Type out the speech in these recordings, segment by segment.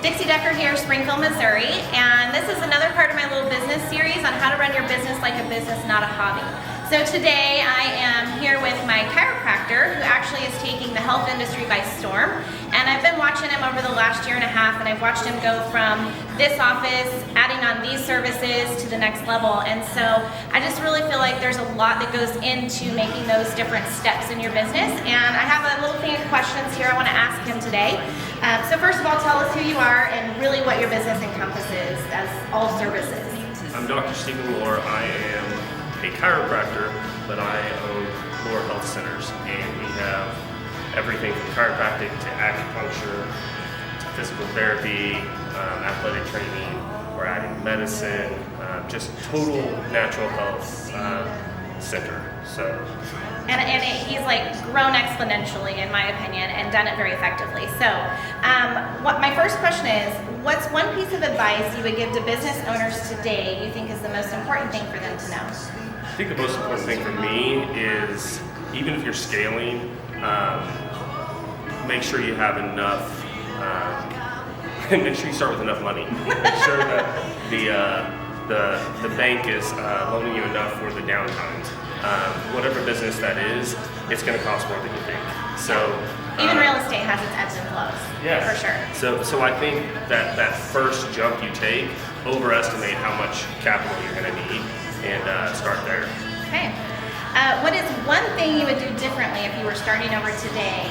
Dixie here, Springfield, Missouri, and this is another part of my little business series on how to run your business like a business, not a hobby. So today I am here with my chiropractor who actually is taking the health industry by storm, and I've been watching him over the last year and a half, and I've watched him go from this office, adding on these services to the next level. And so I just really feel like there's a lot that goes into making those different steps in your business, and I have a little thing of questions here I want to ask him today. So first of all, tell us who you are and really what your business encompasses as all services. I'm Dr. Loehr. I am a chiropractor, but I own Loehr Health Centers, and we have everything from chiropractic to acupuncture, to physical therapy, athletic training. We're adding medicine, just total natural health center. He's like grown exponentially, in my opinion, and done it very effectively. So, what my first question is, what's one piece of advice you would give to business owners today you think is the most important thing for them to know? I think the most important thing for me is, even if you're scaling, make sure you have enough, make sure you start with enough money. Make sure that the bank is loaning you enough for the downtimes. Whatever business that is, it's going to cost more than you think. So even real estate has its ebbs and flows. Yeah, for sure. So I think that first jump you take, overestimate how much capital you're going to need, and start there. Okay. What is one thing you would do differently if you were starting over today?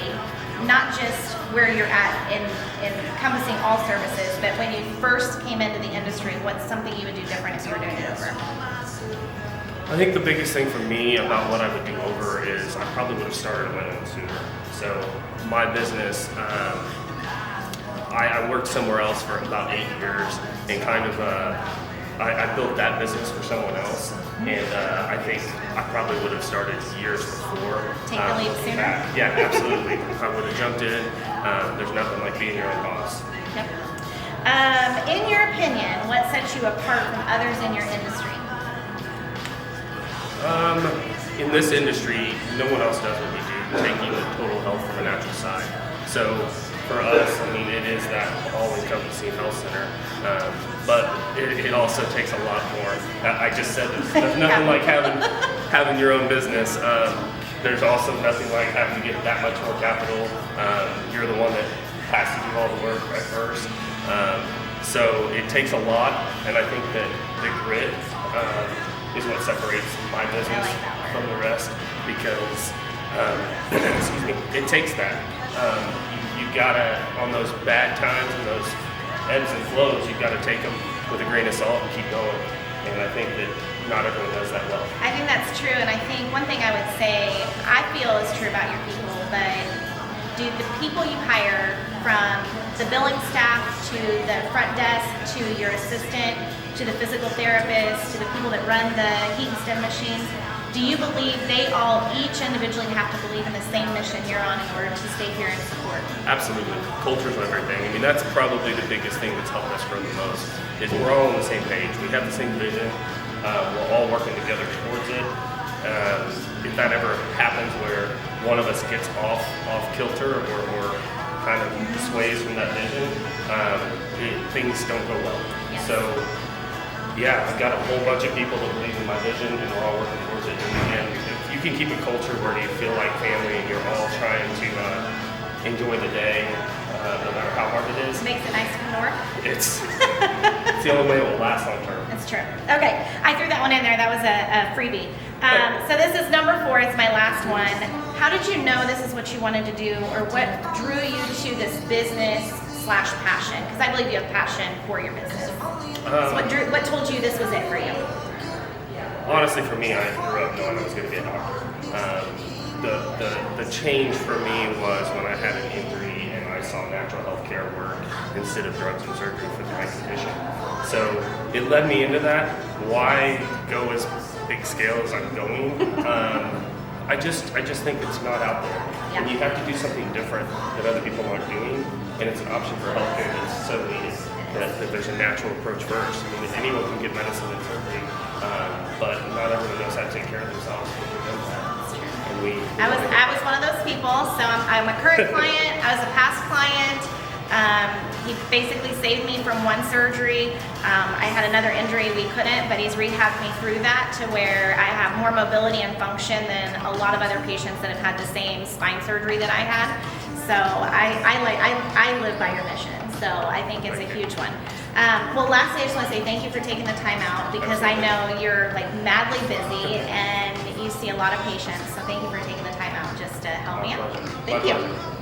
Not just where you're at in encompassing all services, but when you first came into the industry, what's something you would do different if you were doing it over? I think the biggest thing for me about what I would do over is I probably would have started my own sooner. So my business, I worked somewhere else for about 8 years, and kind of I built that business for someone else, and I think I probably would have started years before. Take the leap sooner? Yeah, absolutely. I would have jumped in. There's nothing like being your own boss. Yep. In your opinion, what sets you apart from others in your industry? In this industry, no one else does what we do, taking the total health from a natural side. So for us, I mean, it is that all-encompassing health center, but it also takes a lot more. I just said this. There's nothing like having your own business. There's also nothing like having to get that much more capital. You're the one that has to do all the work at first. So it takes a lot, and I think that the grit is what separates my business from the rest, because excuse me, it takes that. You gotta, on those bad times and those ebbs and flows, you've got to take them with a grain of salt and keep going. And I think that not everyone does that well. I think that's true, and I think one thing I would say I feel is true about your people, but do the people you hire, from the billing staff to the front desk to your assistant to the physical therapist to the people that run the heat and stim machines, do you believe they all each individually have to believe in the same mission you're on in order to stay here and support? Absolutely. Culture's everything. I mean, that's probably the biggest thing that's helped us grow the most, is we're all on the same page. We have the same vision. We're all working together towards it. If that ever happens where one of us gets off kilter or kind of sways from that vision, things don't go well. Yes. So yeah, I've got a whole bunch of people that believe in my vision, and we're all working towards it. And if you can keep a culture where you feel like family and you're all trying to enjoy the day, no matter how hard it is. Makes it nice to come to work? It's the only way it will last long term. That's true. Okay, I threw that one in there. That was a freebie. So this is number 4. It's my last one. How did you know this is what you wanted to do, or what drew you to this business/passion? Because I believe you have passion for your business. So what told you this was it for you? Honestly, for me, I grew up knowing I was going to be a doctor. The change for me was when I had an injury and I saw natural health care work instead of drugs and surgery for my condition. So it led me into that. Why go as big scale as I'm going? I just think it's not out there. Yeah. And you have to do something different that other people aren't doing, and it's an option for healthcare that's so needed. That there's a natural approach first. I mean, anyone can get medicine and surgery, but not everyone knows how to take care of themselves. I was one of those people, so I'm a current client, I was a past client. he basically saved me from one surgery. I had another injury, we couldn't, but he's rehabbed me through that to where I have more mobility and function than a lot of other patients that have had the same spine surgery that I had. So I live by your mission. So I think it's a huge one. Well, lastly, I just want to say thank you for taking the time out, because I know you're like madly busy and you see a lot of patients. So thank you for taking the time out just to help me out. Thank you.